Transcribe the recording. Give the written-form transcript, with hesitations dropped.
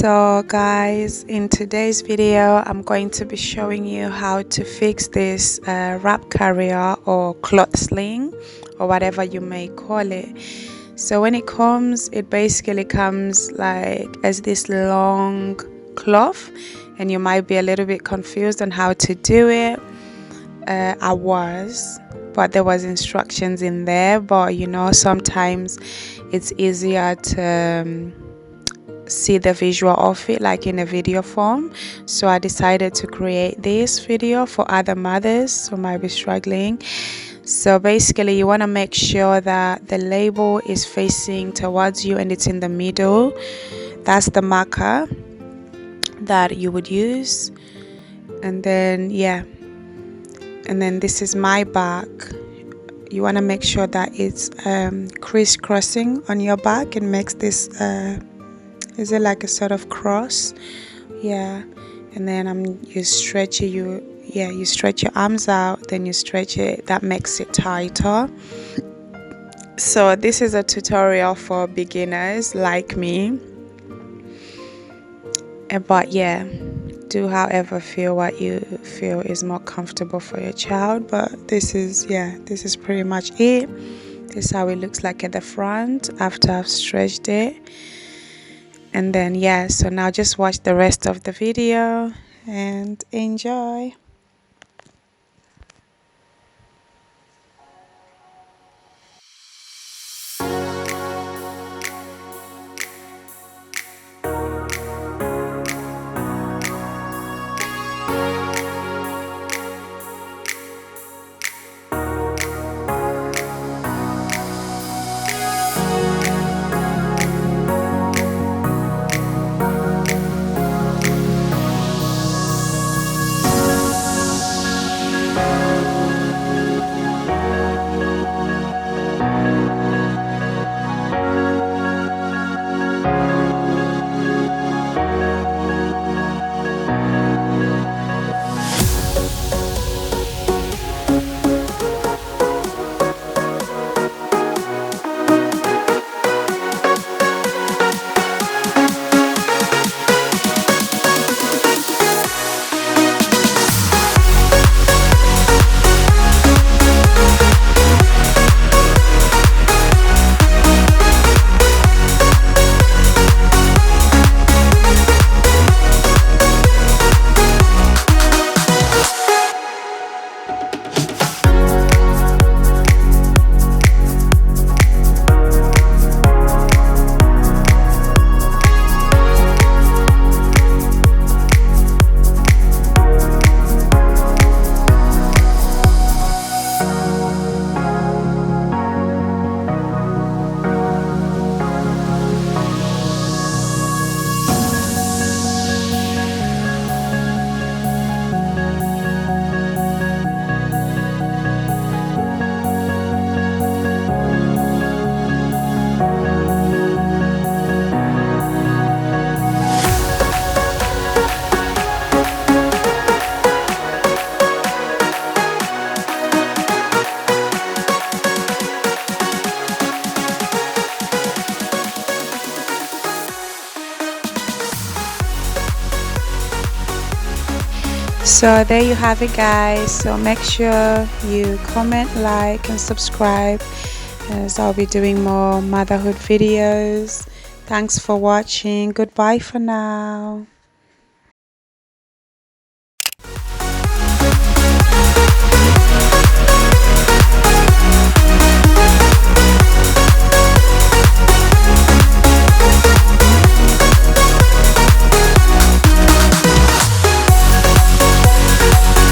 So guys, in today's video I'm going to be showing you how to fix this wrap carrier or cloth sling or whatever you may call it. So when it comes, it basically comes like as this long cloth, and you might be a little bit confused on how to do it. I was, but there was instructions in there, but you know, sometimes it's easier to see the visual of it like in a video form. So I decided to create this video for other mothers who might be struggling. So basically you want to make sure that the label is facing towards you and it's in the middle. That's the marker that you would use. And then and then this is my back. You want to make sure that it's crisscrossing on your back and makes this is it like a sort of cross? Yeah. And then you stretch your arms out, then you stretch it. That makes it tighter. So this is a tutorial for beginners like me. But yeah, do however what you feel is more comfortable for your child. But this is pretty much it. This is how it looks like at the front after I've stretched it. And then so now just watch the rest of the video and enjoy. So there you have it, guys. So make sure you comment, like and subscribe, as I'll be doing more motherhood videos. Thanks for watching. Goodbye for now.